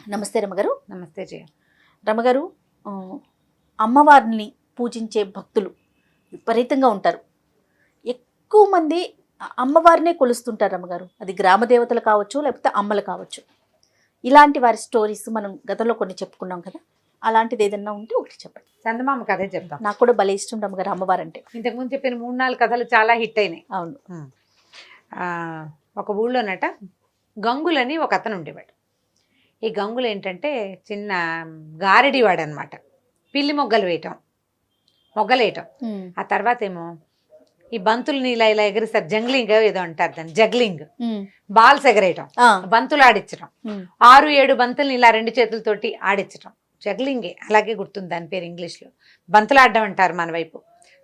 నమస్తే రమగారు. నమస్తే జయ. రమగారు, ఆ, అమ్మవారిని పూజించే భక్తులు విపరీతంగా ఉంటారు. ఎక్కువ మంది అమ్మవారినే కొలుస్తుంటారు రమగారు. అది గ్రామ దేవతలు కావచ్చు, లేకపోతే అమ్మలు కావచ్చు. ఇలాంటి వారి స్టోరీస్ మనం గతంలో కొన్ని చెప్పుకున్నాం కదా, అలాంటిది ఏదన్నా ఉంటే ఒకటి చెప్పండి. చందమామ కథే చెప్తాం. నాకు కూడా భలే ఇష్టం రమగారు అమ్మవారంటే. ఇంతకుముందు చెప్పిన 3-4 కథలు చాలా హిట్ అయినాయి. అవును. ఒక ఊళ్ళోనట గంగులని ఒక అతను ఉండేవాడు. ఈ గంగులు ఏంటంటే చిన్న గారడివాడు అనమాట. పిల్లి మొగ్గలేయటం. ఆ తర్వాత ఏమో ఈ బంతుల్ని ఇలా ఇలా ఎగిరిస్తారు, జంగ్లింగ్ ఏదో అంటారు దాన్ని, జగ్లింగ్. బాల్స్ ఎగరేయటం, బంతులు ఆడించడం, 6-7 బంతుల్ని ఇలా 2 చేతులతోటి ఆడించడం, జగ్లింగే. అలాగే గుర్తుంది దాని పేరు ఇంగ్లీష్లో. బంతులు ఆడడం అంటారు మన వైపు.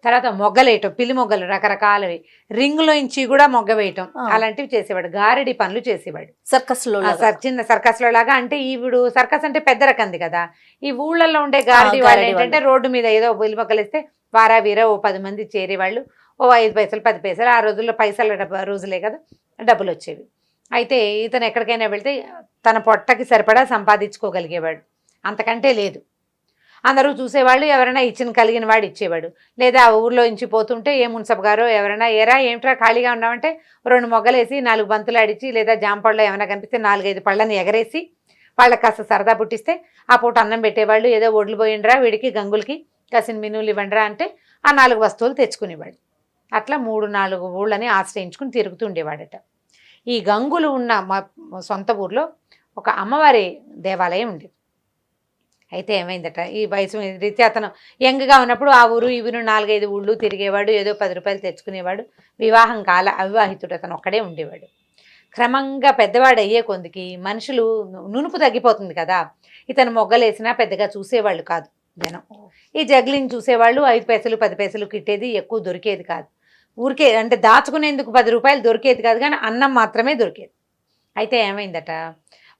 తర్వాత మొగ్గలేయటం, పిల్లి మొగ్గలు రకరకాలవి, రింగులో ఇంచి కూడా మొగ్గ వేయటం, అలాంటివి చేసేవాడు. గారడి పనులు చేసేవాడు. సర్కస్లో చిన్న సర్కస్లో లాగా. అంటే ఈవిడు సర్కస్ అంటే పెద్ద రకంది కదా. ఈ ఊళ్ళల్లో ఉండే గారడి వాళ్ళు ఏంటంటే రోడ్డు మీద ఏదో పిల్లి మొగ్గలు వేస్తే వారా వీరా ఓ 10 మంది చేరేవాళ్ళు. ఓ 5 పైసలు 10 పైసలు, ఆ రోజుల్లో పైసల రోజులే కదా, డబ్బులు వచ్చేవి. అయితే ఇతను ఎక్కడికైనా వెళ్తే తన పొట్టకి సరిపడా సంపాదించుకోగలిగేవాడు, అంతకంటే లేదు. అందరూ చూసేవాళ్ళు, ఎవరైనా ఇచ్చిన కలిగిన వాడు ఇచ్చేవాడు. లేదా ఆ ఊర్లో ఇంచి పోతుంటే ఏ మున్సబ్ గారో ఎవరైనా ఏమిట్రా ఖాళీగా ఉన్నామంటే 2 మొగ్గలేసి 4 బంతులు ఆడిచి, లేదా జాంపళ్ళు ఏమైనా కనిపిస్తే 4-5 పళ్ళని ఎగరేసి వాళ్ళకి కాస్త సరదా పుట్టిస్తే ఆ పూట అన్నం పెట్టేవాళ్ళు. ఏదో ఒడ్లు పోయిండ్రా వీడికి గంగులకి కాసిన మినువులు ఇవ్వండిరా అంటే ఆ 4 వస్తువులు తెచ్చుకునేవాడు. అట్లా 3-4 ఊళ్ళని ఆశ్రయించుకుని తిరుగుతూ ఉండేవాడట. ఈ గంగులు ఉన్న మా సొంత ఊర్లో ఒక అమ్మవారి దేవాలయం ఉండేది. అయితే ఏమైందట, ఈ వయసు రీత్యా అతను యంగ్గా ఉన్నప్పుడు ఆ ఊరు ఈ ఊరు 4-5 ఊళ్ళు తిరిగేవాడు, ఏదో 10 రూపాయలు తెచ్చుకునేవాడు. వివాహం కాల అవివాహితుడు అతను ఒక్కడే ఉండేవాడు. క్రమంగా పెద్దవాడు అయ్యే కొందికి మనుషులు నునుపు తగ్గిపోతుంది కదా. ఇతను మొగ్గలేసినా పెద్దగా చూసేవాళ్ళు కాదు జనం. ఈ జగ్లింగ్ చూసేవాళ్ళు 5 పైసలు 10 పైసలు కిట్టేది, ఎక్కువ దొరికేది కాదు. ఊరికే అంటే దాచుకునేందుకు 10 రూపాయలు దొరికేది కాదు, కానీ అన్నం మాత్రమే దొరికేది. అయితే ఏమైందట,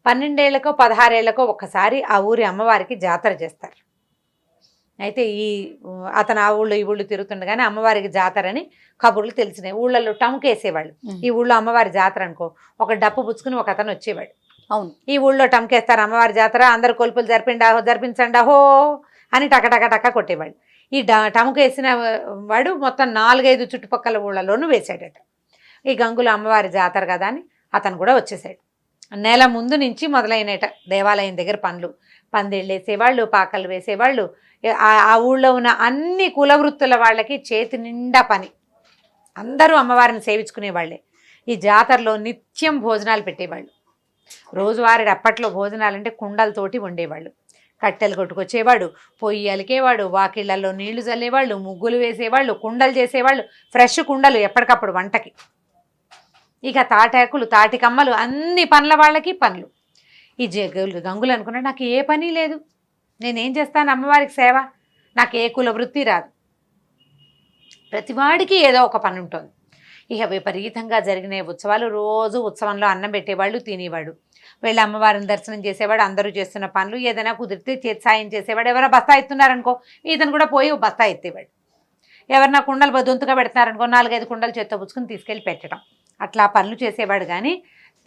12 ఏళ్లకో 16 ఏళ్లకో ఒక్కసారి ఆ ఊరి అమ్మవారికి జాతర చేస్తారు. అయితే అతను ఆ ఊళ్ళో ఈ ఊళ్ళు తిరుగుతుండగానే అమ్మవారికి జాతర అని కబుర్లు తెలిసినాయి. ఊళ్ళల్లో టముకేసేవాళ్ళు. ఈ ఊళ్ళో అమ్మవారి జాతర అనుకో, ఒక డప్పు పుచ్చుకుని ఒక అతను వచ్చేవాడు. అవును, ఈ ఊళ్ళో టముకేస్తారు అమ్మవారి జాతర, అందరు కొలుపులు జరిపించండి అహో అని టక కొట్టేవాడు. ఈ టముకు వేసిన వాడు మొత్తం 4-5 చుట్టుపక్కల ఊళ్ళలోనూ వేసాడట. ఈ గంగుల అమ్మవారి జాతర కదా అని అతను కూడా వచ్చేసాడు. నెల ముందు నుంచి మొదలైనట దేవాలయం దగ్గర పనులు. పందిళ్ళు వేసేవాళ్ళు, పాకలు వేసేవాళ్ళు. ఆ ఊళ్ళో ఉన్న అన్ని కులవృత్తుల వాళ్ళకి చేతి నిండా పని. అందరూ అమ్మవారిని సేవించుకునేవాళ్ళే. ఈ జాతరలో నిత్యం భోజనాలు పెట్టేవాళ్ళు. రోజువారీ అప్పట్లో భోజనాలంటే కుండలతోటి వండేవాళ్ళు. కట్టెలు కొట్టుకొచ్చేవాడు, పొయ్యి అలికేవాడు, వాకిళ్లలో నీళ్లు చల్లేవాళ్ళు, ముగ్గులు వేసేవాళ్ళు, కుండలు చేసేవాళ్ళు, ఫ్రెష్ కుండలు ఎప్పటికప్పుడు వంటకి. ఇక తాటాకులు, తాటికమ్మలు, అన్ని పనుల వాళ్ళకి పనులు. ఈ గంగులు అనుకున్నాడు, నాకు ఏ పని లేదు, నేనేం చేస్తాను అమ్మవారికి సేవ, నాకు ఏ కుల వృత్తి రాదు. ప్రతివాడికి ఏదో ఒక పని ఉంటుంది. ఇక విపరీతంగా జరిగిన ఉత్సవాలు. రోజు ఉత్సవంలో అన్నం పెట్టేవాళ్ళు, తినేవాడు. వీళ్ళ అమ్మవారిని దర్శనం చేసేవాడు. అందరూ చేస్తున్న పనులు ఏదైనా కుదిరితే చేతి సాయం చేసేవాడు. ఎవరైనా బస్తా ఎత్తున్నారనుకో ఇతను కూడా పోయి బస్తా ఎత్తేవాడు. ఎవరైనా కుండలు దొంతుగా పెడతారనుకో 4-5 కుండలు చేత్తో పుచ్చుకుని తీసుకెళ్ళి పెట్టడం. అట్లా పనులు చేసేవాడు. కానీ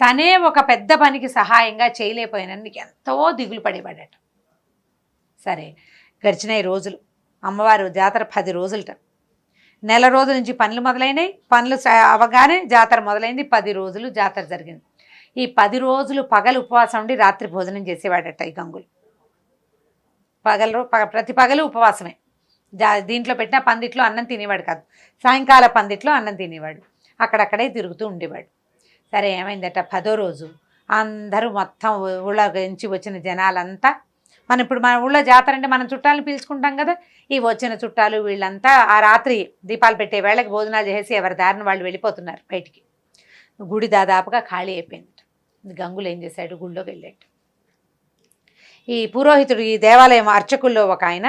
తనే ఒక పెద్ద పనికి సహాయంగా చేయలేకపోయినందుకు ఎంతో దిగులు పడేవాడట. సరే, గడిచినాయి రోజులు. అమ్మవారు జాతర 10 రోజులట. నెల రోజుల నుంచి పనులు మొదలైనవి. పనులు అవగానే జాతర మొదలైంది. 10 రోజులు జాతర జరిగింది. ఈ 10 రోజులు పగలు ఉపవాసం ఉండి రాత్రి భోజనం చేసేవాడట ఈ గంగులు. ప్రతి పగలు ఉపవాసమే. దీంట్లో పెట్టిన పందిట్లో అన్నం తినేవాడు కాదు. సాయంకాల పందిట్లో అన్నం తినేవాడు. అక్కడక్కడే తిరుగుతూ ఉండేవాడు. సరే, ఏమైందట, 10వ రోజు అందరూ మొత్తం ఊళ్ళో నుంచి వచ్చిన జనాలంతా, ఇప్పుడు మన ఊళ్ళో జాతర అంటే మనం చుట్టాలను పిలుచుకుంటాం కదా, ఈ వచ్చిన చుట్టాలు వీళ్ళంతా ఆ రాత్రి దీపాలు పెట్టే వేళకి భోజనాలు చేసి ఎవరి దారిని వాళ్ళు వెళ్ళిపోతున్నారు బయటికి. గుడి దాదాపుగా ఖాళీ అయిపోయింది. గంగులు ఏం చేశాడు, గుళ్ళోకి వెళ్ళాడు. ఈ పురోహితుడు, ఈ దేవాలయం అర్చకుల్లో ఒక ఆయన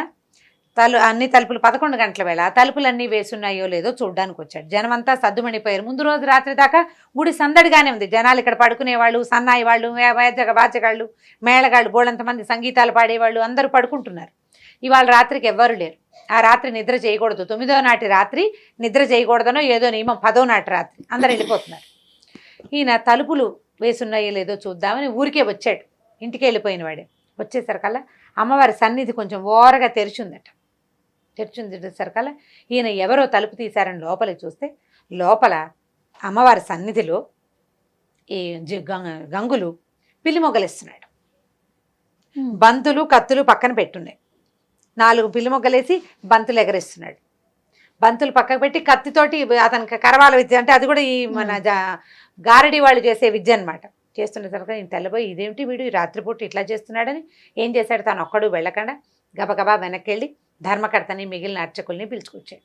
అన్ని తలుపులు 11 గంటల వేళ తలుపులన్నీ వేసున్నాయో లేదో చూడ్డానికి వచ్చాడు. జనమంతా సద్దుమణిపోయారు. ముందు రోజు రాత్రి దాకా గుడి సందడిగానే ఉంది. జనాలు ఇక్కడ పడుకునేవాళ్ళు, సన్నాయి వాళ్ళు, వాద్యగాళ్ళు, మేళగాళ్ళు, బోళ్ళంతమంది సంగీతాలు పాడేవాళ్ళు అందరూ పడుకుంటున్నారు. ఇవాళ రాత్రికి ఎవ్వరు లేరు. ఆ రాత్రి నిద్ర చేయకూడదు. 9వ నాటి రాత్రి నిద్ర చేయకూడదనో ఏదో నియమం. 10వ నాటి రాత్రి అందరు వెళ్ళిపోతున్నారు. ఈయన తలుపులు వేసున్నాయో లేదో చూద్దామని ఊరికే వచ్చాడు. ఇంటికి వెళ్ళిపోయిన వాడే. వచ్చేసరికల్లా అమ్మవారి సన్నిధి కొంచెం ఓరగా తెరిచిందట. తెరిచిందేసరికల్లా ఈయన ఎవరో తలుపు తీశారని లోపలికి చూస్తే లోపల అమ్మవారి సన్నిధిలో ఈ గంగులు పిల్లి మొగ్గలేస్తున్నాడు. బంతులు కత్తులు పక్కన పెట్టున్నాయి. 4 పిల్లి మొగ్గలేసి బంతులు ఎగరేస్తున్నాడు. బంతులు పక్కకు పెట్టి కత్తితోటి అతనికి కరవాల విద్య అంటే అది కూడా ఈ మన గారడి వాళ్ళు చేసే విద్య అనమాట. చేస్తున్న తర్వాత ఈయన తెల్లబోయి ఇదేమిటి వీడు ఈ రాత్రిపూట ఇట్లా చేస్తున్నాడని ఏం చేశాడు, తను ఒక్కడు వెళ్ళకుండా గబగబా వెనక్కి వెళ్ళి ధర్మకర్తని మిగిలిన అర్చకుల్ని పిలుచుకొచ్చాడు.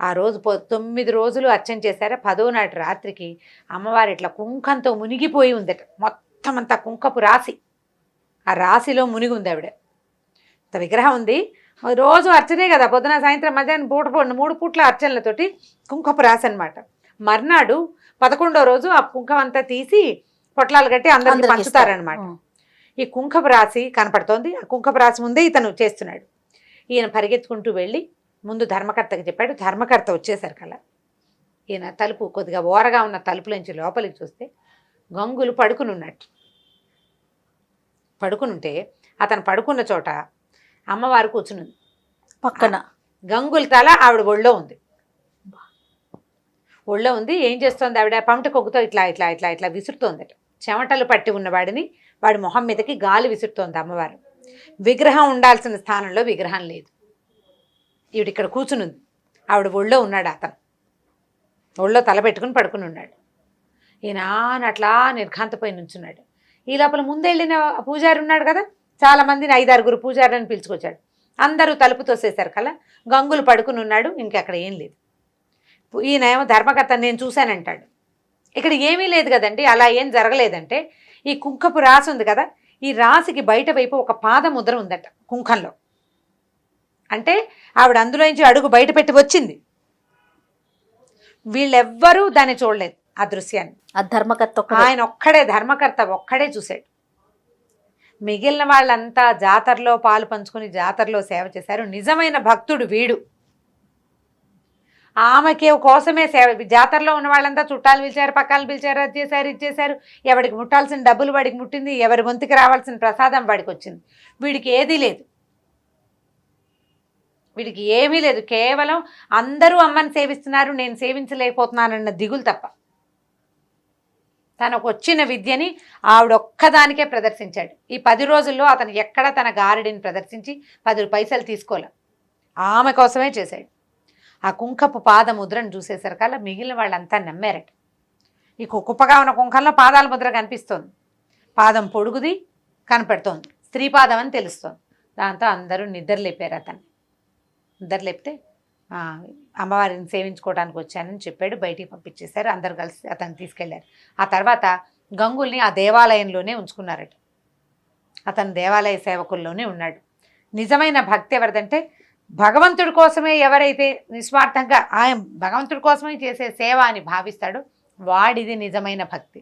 ఆ రోజు 9 రోజులు అర్చన చేశారా. 10వ నాటి రాత్రికి అమ్మవారు ఇట్లా కుంకంతో మునిగిపోయి ఉందట. మొత్తం అంతా కుంకపు రాశి, ఆ రాశిలో మునిగి ఉంది ఆవిడ. ఇంత విగ్రహం ఉంది. రోజు అర్చనే కదా, పొద్దున సాయంత్రం మధ్యాహ్నం 3 పూట్ల అర్చనలతోటి కుంకపు రాశి అనమాట. మర్నాడు 11వ రోజు ఆ కుంకం అంతా తీసి పొట్లాలు కట్టి అందరికి పంచుతారనమాట. ఈ కుంకపు రాశి కనపడుతోంది. ఆ కుంకపు రాశి ముందే ఇతను చేస్తున్నాడు. ఈయన పరిగెత్తుకుంటూ వెళ్ళి ముందు ధర్మకర్తకి చెప్పాడు. ధర్మకర్త వచ్చేసరికల్లా ఈయన తలుపు కొద్దిగా ఓరగా ఉన్న తలుపులోంచి లోపలికి చూస్తే గంగులు పడుకునున్నట్టు. పడుకునుంటే అతను పడుకున్న చోట అమ్మవారు కూర్చునుంది పక్కన. గంగుల తల ఆవిడ ఒళ్ళో ఉంది. ఒళ్ళో ఉంది. ఏం చేస్తోంది ఆవిడ, పమట కొగ్గుతో ఇట్లా ఇట్లా ఇట్లా ఇట్లా విసురుతోందట. చెమటలు పట్టి ఉన్నవాడిని వాడి మొహం మీదకి గాలి విసురుతోంది అమ్మవారు. విగ్రహం ఉండాల్సిన స్థానంలో విగ్రహం లేదు. ఈవిడ ఇక్కడ కూర్చునుంది. ఆవిడ ఒళ్ళో ఉన్నాడు. అతను ఒళ్ళో తల పెట్టుకుని పడుకుని ఉన్నాడు. ఈయన అట్లా నిర్ఘాంతపోయి నుంచున్నాడు. ఈ లోపల ముందెళ్ళిన పూజారి ఉన్నాడు కదా, చాలా మందిని 5-6 పూజారులను పిలుచుకొచ్చాడు. అందరూ తలుపు తోసేశారు కల్లా గంగులు పడుకుని ఉన్నాడు. ఇంకెక్కడ ఏం లేదు. ఈయన ఏమో ధర్మకర్త నేను చూశానంటాడు. ఇక్కడ ఏమీ లేదు కదండి, అలా ఏం జరగలేదంటే ఈ కుంకపు రాసి ఉంది కదా, ఈ రాశికి బయట వైపు ఒక పాదముద్ర ఉందట కుంకంలో. అంటే ఆవిడ అందులోంచి అడుగు బయట పెట్టి వచ్చింది. వీళ్ళెవ్వరూ దాన్ని చూడలేదు ఆ దృశ్యాన్ని. ఆ ధర్మకర్త ఆయన ఒక్కడే, ధర్మకర్త ఒక్కడే చూశాడు. మిగిలిన వాళ్ళంతా జాతరలో పాలు పంచుకొని జాతరలో సేవ చేశారు. నిజమైన భక్తుడు వీడు. ఆమెకి కోసమే సేవ. జాతరలో ఉన్న వాళ్ళంతా చుట్టాలు పిలిచారు, పక్కలు పిలిచారు, అది చేశారు, ఇది చేశారు. ఎవడికి ముట్టాల్సిన డబ్బులు వాడికి ముట్టింది, ఎవరి గొంతుకి రావాల్సిన ప్రసాదం వాడికి వచ్చింది. వీడికి ఏదీ లేదు, వీడికి ఏమీ లేదు. కేవలం అందరూ అమ్మని సేవిస్తున్నారు, నేను సేవించలేకపోతున్నానన్న దిగులు తప్ప. తనకు వచ్చిన విద్యని ఆవిడొక్కదానికే ప్రదర్శించాడు. ఈ 10 రోజుల్లో అతను ఎక్కడ తన గారడిని ప్రదర్శించి 10 పైసలు తీసుకోలే. ఆమె కోసమే చేశాడు. ఆ కుంకపు పాద ముద్రను చూసేసరికల్లా మిగిలిన వాళ్ళంతా నమ్మారట. ఈ కుప్పగా ఉన్న కుంకంలో పాదాల ముద్ర కనిపిస్తోంది. పాదం పొడుగుది కనపడుతోంది, స్త్రీ పాదం అని తెలుస్తోంది. దాంతో అందరూ నిద్రలేపారు అతన్ని. నిద్రలేపితే అమ్మవారిని సేవించుకోవడానికి వచ్చానని చెప్పాడు. బయటికి పంపించేశారు. అందరు కలిసి అతన్ని తీసుకెళ్లారు. ఆ తర్వాత గంగుల్ని ఆ దేవాలయంలోనే ఉంచుకున్నారట. అతను దేవాలయ సేవకుల్లోనే ఉన్నాడు. నిజమైన భక్తి ఎవరిదంటే భగవంతుడి కోసమే ఎవరైతే నిస్వార్థంగా ఆయన భగవంతుడి కోసమే చేసే సేవ అని భావిస్తాడో వాడిది నిజమైన భక్తి.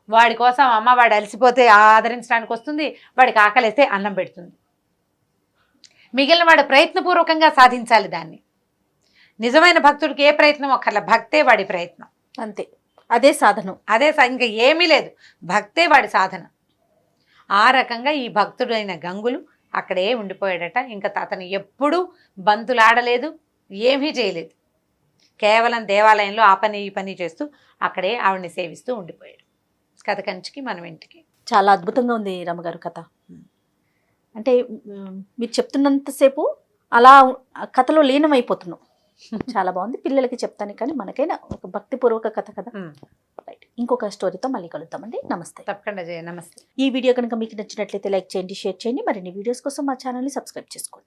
వాడి కోసం అమ్మ వాడు అలసిపోతే ఆదరించడానికి వస్తుంది, వాడికి ఆకలిస్తే అన్నం పెడుతుంది. మిగిలిన వాడు ప్రయత్నపూర్వకంగా సాధించాలి దాన్ని. నిజమైన భక్తుడికి ఏ ప్రయత్నం ఒక్కర్ల, భక్తే వాడి ప్రయత్నం, అంతే. అదే సాధనం, అదే ఇంకా ఏమీ లేదు, భక్తే వాడి సాధన. ఆ రకంగా ఈ భక్తుడైన గంగులు అక్కడే ఉండిపోయాడట. ఇంకా అతను ఎప్పుడూ బంతులాడలేదు, ఏమీ చేయలేదు. కేవలం దేవాలయంలో ఆ పని ఈ పని చేస్తూ అక్కడే ఆవిడని సేవిస్తూ ఉండిపోయాడు. కథ కంచికి మనం ఇంటికి. చాలా అద్భుతంగా ఉంది రమ్మగారు కథ. అంటే మీరు చెప్తున్నంతసేపు అలా కథలో లీనమైపోతున్నాం. చాలా బాగుంది. పిల్లలకి చెప్తాను కానీ మనకైనా ఒక భక్తిపూర్వక కథ కదా. రైట్, ఇంకొక స్టోరీతో మళ్ళీ కలుద్దామండి. నమస్తే. తప్పకుండా నమస్తే. ఈ వీడియో కనుక మీకు నచ్చినట్లయితే లైక్ చేయండి, షేర్ చేయండి. మరిన్ని వీడియోస్ కోసం మా ఛానల్ని సబ్స్క్రైబ్ చేసుకోండి.